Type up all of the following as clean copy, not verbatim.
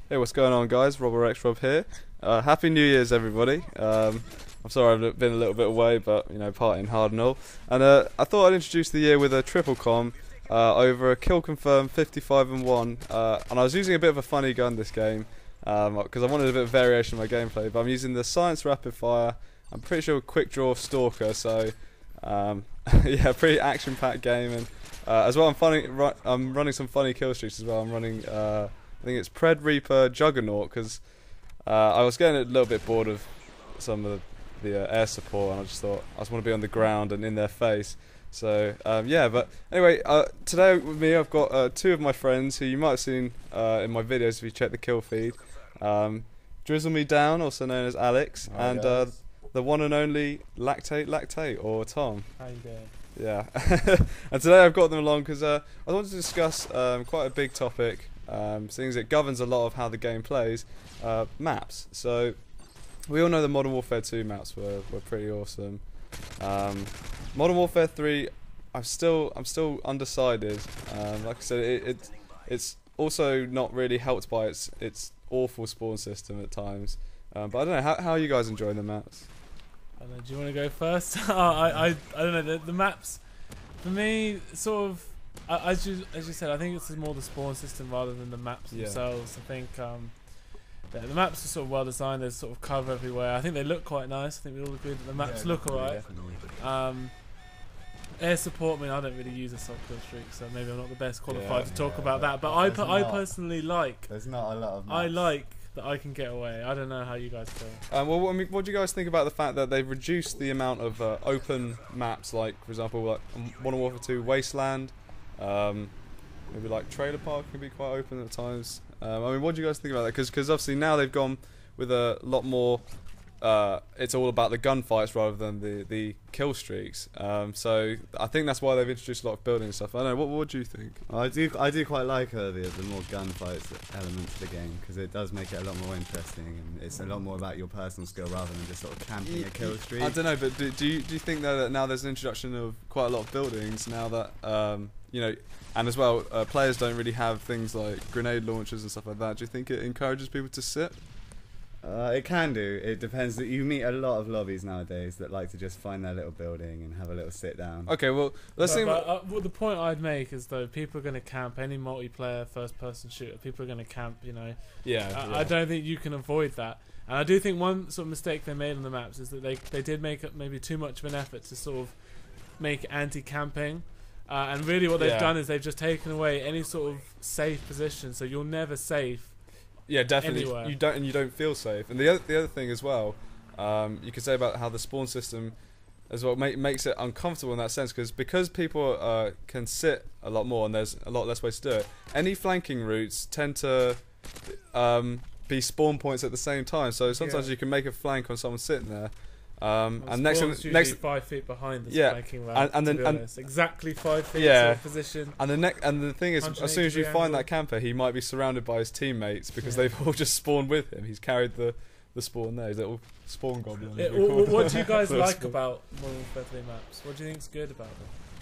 Hey, what's going on, guys? xRob here. Happy New Year's, everybody. I'm sorry I've been a little bit away, but partying hard and all. And I thought I'd introduce the year with a triple com over a Kill Confirmed 55 and 1. And I was using a bit of a funny gun this game because I wanted a bit of variation in my gameplay. But I'm using the Science Rapid Fire. I'm pretty sure Quick Draw Stalker. So yeah, pretty action-packed game. And as well, I'm running some funny kill streaks as well. I'm running. I think it's Pred Reaper Juggernaut because I was getting a little bit bored of some of the air support, and I just thought I just want to be on the ground and in their face. So yeah, but anyway, today with me I've got two of my friends who you might have seen in my videos if you check the kill feed. DrizzleMeDown, also known as Alex, Hi, and the one and only LactateLactate, or Tom. How you doing? Yeah, and today I've got them along because I wanted to discuss quite a big topic. Seeing as it governs a lot of how the game plays, maps. So we all know the Modern Warfare 2 maps were pretty awesome. Modern Warfare 3, I'm still undecided. Like I said, it's also not really helped by its awful spawn system at times. But I don't know, how are you guys enjoying the maps? I don't know, do you want to go first? I don't know, the maps for me sort of. As you said, I think it's more the spawn system rather than the maps themselves. I think the maps are sort of well designed. There's sort of cover everywhere. I think they look quite nice. I think we all agree that the maps look alright. Air support, I mean, I don't really use assault kill streak, so maybe I'm not the best qualified to talk about that. But I personally like. There's not a lot of maps. I like that I can get away. I don't know how you guys feel. Well, I mean, what do you guys think about the fact that they've reduced the amount of open maps, like for example, like Modern Warfare 2 Wasteland? Maybe like Trailer Park can be quite open at times. I mean, what do you guys think about that? Because obviously now they've gone with a lot more. It's all about the gunfights rather than the kill streaks. So I think that's why they've introduced a lot of building and stuff. I don't know. What do you think? I do quite like the more gunfights element to the game because it does make it a lot more interesting and it's a lot more about your personal skill rather than just sort of camping a kill streak. I don't know, but do you think though that now there's an introduction of quite a lot of buildings now that and as well players don't really have things like grenade launchers and stuff like that. Do you think it encourages people to sit? It can do. It depends. That you meet a lot of lobbies nowadays that like to just find their little building and have a little sit down. Okay, well, let's think. Well, the point I'd make is though people are going to camp any multiplayer first-person shooter. People are going to camp. Yeah. I don't think you can avoid that. And I do think one sort of mistake they made on the maps is that they did make up maybe too much of an effort to sort of make anti-camping. And really, what they've done is they've just taken away any sort of safe position. So you're never safe. Yeah, definitely. Anywhere. You don't feel safe. And the other thing as well, you could say about how the spawn system as well makes it uncomfortable in that sense because people can sit a lot more and there's a lot less ways to do it. Any flanking routes tend to be spawn points at the same time. So sometimes you can make a flank on someone sitting there. And next 5 feet behind the flanking route. And then exactly 5 feet of position. And the thing is, as soon as you find that camper, he might be surrounded by his teammates because they've all just spawned with him. He's carried the spawn there. He's a little spawn goblin. What do you guys like about Modern Warfare 3 maps? What do you think's good about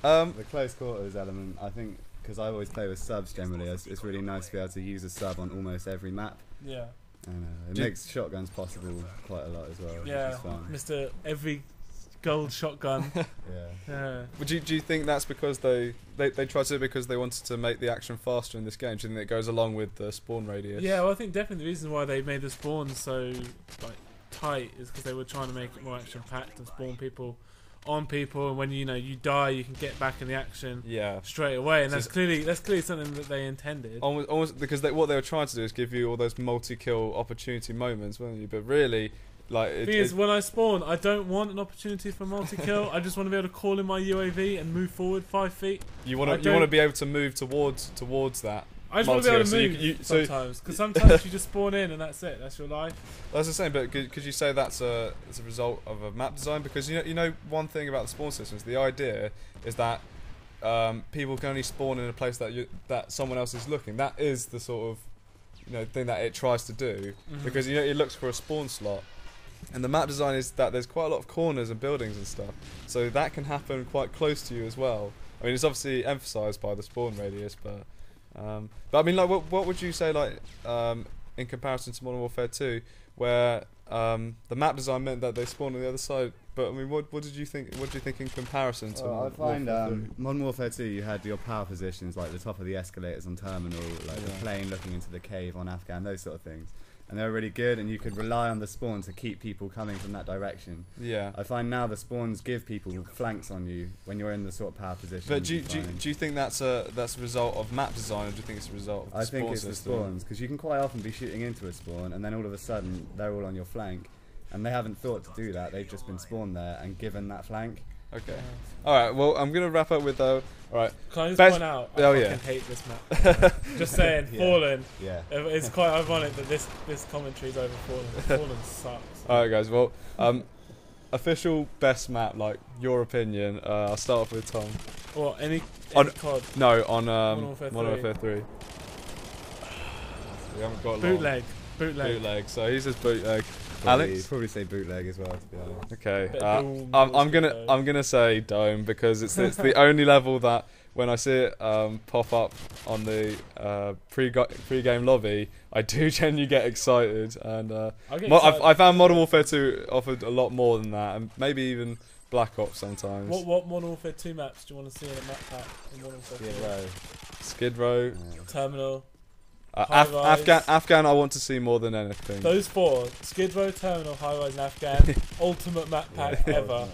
them? The close quarters element, I think, because I always play with subs generally. It's really nice to be able to use a sub on almost every map. Yeah. And it makes shotguns possible quite a lot as well. Yeah, Mr. Every gold shotgun. Yeah. But do you think that's because they tried to because they wanted to make the action faster in this game? Do you think it goes along with the spawn radius? Yeah, well, I think definitely the reason why they made the spawn so tight is because they were trying to make it more action packed and spawn people on people, and when you die, you can get back in the action straight away, and so that's clearly something that they intended. Almost because what they were trying to do is give you all those multi-kill opportunity moments, weren't you? But really, when I spawn, I don't want an opportunity for multi-kill. I just want to be able to call in my UAV and move forward 5 feet. You want to be able to move towards that. I just want to be able to move sometimes, because sometimes you just spawn in and that's it. That's your life. That's the same, but could you say that's a result of a map design? Because you know one thing about the spawn systems, the idea is that people can only spawn in a place that someone else is looking. That is the sort of thing that it tries to do, because it looks for a spawn slot. And the map design is that there's quite a lot of corners and buildings and stuff, so that can happen quite close to you as well. I mean, it's obviously emphasised by the spawn radius, but I mean, like, what would you say, like, in comparison to Modern Warfare 2, where the map design meant that they spawned on the other side. But I mean, what did you think? What do you think in comparison to? I find Modern Warfare 2, you had your power positions like the top of the escalators on Terminal, like the plane looking into the cave on Afghan, those sort of things, and they were really good. And you could rely on the spawn to keep people coming from that direction. Yeah. I find now the spawns give people flanks on you when you're in the sort of power position. But do you think that's a result of map design, or do you think it's a result of the spawn system? I think it's the spawns, because you can quite often be shooting into a spawn, and then all of a sudden they're all on your flank. And they haven't thought to do that. They've just been spawned there and given that flank. Okay. All right. Well, I'm gonna wrap up with all right. Can I just point out? I fucking hate this map. Just saying, Fallen. Yeah. It's quite ironic that this commentary is over Fallen. Fallen sucks. All right, guys. Well, official best map, like your opinion. I'll start off with Tom. What? Any COD? No, on Modern Warfare 3. We haven't got bootleg. So he says bootleg. Alex? Probably say bootleg as well, to be honest. Okay, I'm gonna say Dome, because it's the only level that when I see it pop up on the pre-game lobby, I do genuinely get excited, and I found Modern Warfare 2 offered a lot more than that, and maybe even Black Ops sometimes. What Modern Warfare 2 maps do you want to see in a map pack in Modern Warfare 2? Skid Row. Terminal. Afghan, I want to see more than anything. Those 4: Skid Row, Terminal, High Rise, and Afghan. Ultimate map pack ever,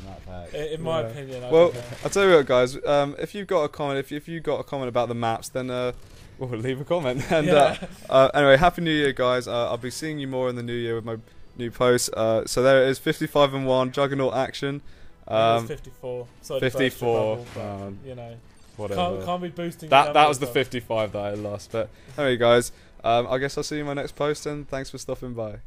in my opinion. Well, I'll tell you what, guys. If you've got a comment, if you've got a comment about the maps, then leave a comment. And anyway, Happy New Year, guys. I'll be seeing you more in the new year with my new posts. So there it is, 55-1 Juggernaut action. It 54. Sorry, 54. Bubble, but, you know. Whatever. Can't be boosting. That was the 55 that I lost. But anyway, guys, I guess I'll see you in my next post, and thanks for stopping by.